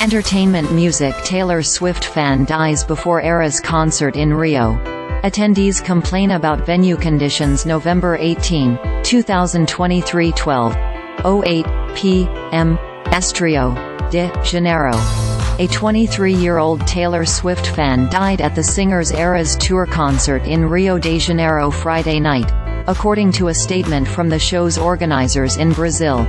Entertainment music. Taylor Swift fan dies before Eras concert in Rio. Attendees complain about venue conditions. November 18, 2023, 12:08 p.m. Rio de Janeiro. A 23-year-old Taylor Swift fan died at the singer's Eras Tour concert in Rio de Janeiro Friday night, according to a statement from the show's organizers in Brazil.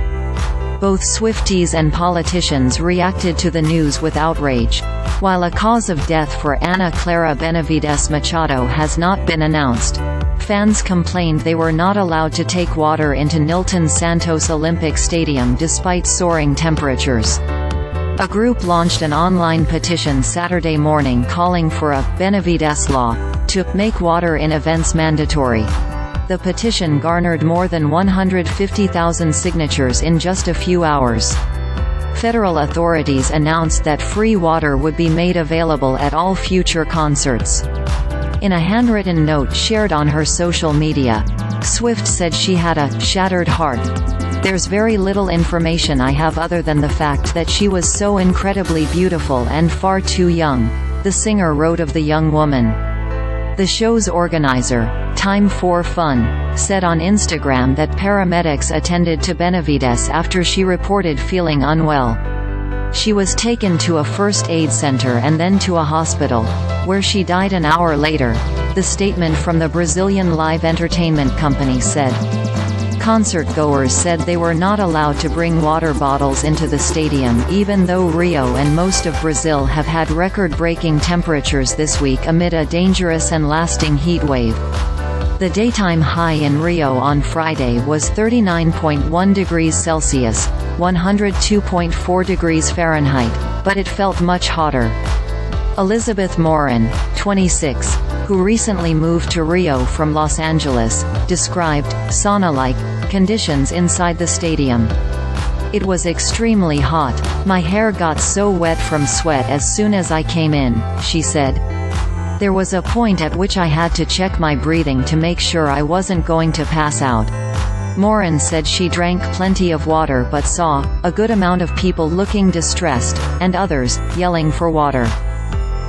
Both Swifties and politicians reacted to the news with outrage. While a cause of death for Ana Clara Benavides Machado has not been announced, fans complained they were not allowed to take water into Nilton Santos Olympic Stadium despite soaring temperatures. A group launched an online petition Saturday morning calling for a Benavides law to make water in events mandatory. The petition garnered more than 150,000 signatures in just a few hours. Federal authorities announced that free water would be made available at all future concerts. In a handwritten note shared on her social media, Swift said she had a shattered heart. "There's very little information I have other than the fact that she was so incredibly beautiful and far too young," the singer wrote of the young woman. The show's organizer, Time for Fun, said on Instagram that paramedics attended to Benavides after she reported feeling unwell. She was taken to a first aid center and then to a hospital, where she died an hour later, the statement from the Brazilian live entertainment company said. Concert-goers said they were not allowed to bring water bottles into the stadium even though Rio and most of Brazil have had record-breaking temperatures this week amid a dangerous and lasting heat wave. The daytime high in Rio on Friday was 39.1 degrees Celsius, 102.4 degrees Fahrenheit, but it felt much hotter. Elizabeth Morin, 26, who recently moved to Rio from Los Angeles, described sauna-like conditions inside the stadium. "It was extremely hot. My hair got so wet from sweat as soon as I came in," she said. "There was a point at which I had to check my breathing to make sure I wasn't going to pass out." Morin said she drank plenty of water but saw a good amount of people looking distressed, and others yelling for water.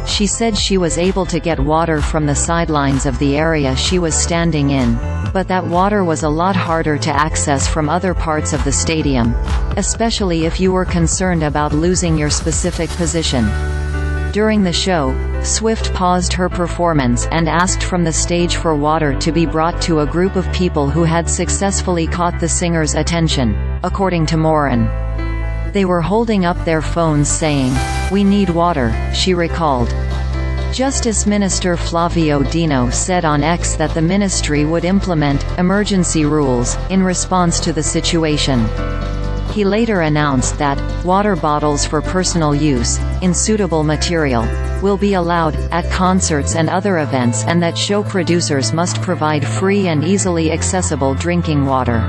She said she was able to get water from the sidelines of the area she was standing in, but that water was a lot harder to access from other parts of the stadium, especially if you were concerned about losing your specific position. During the show, Swift paused her performance and asked from the stage for water to be brought to a group of people who had successfully caught the singer's attention, according to Morin. They were holding up their phones saying, "We need water," she recalled. Justice Minister Flavio Dino said on X that the ministry would implement emergency rules in response to the situation. He later announced that water bottles for personal use, in suitable material, will be allowed at concerts and other events and that show producers must provide free and easily accessible drinking water.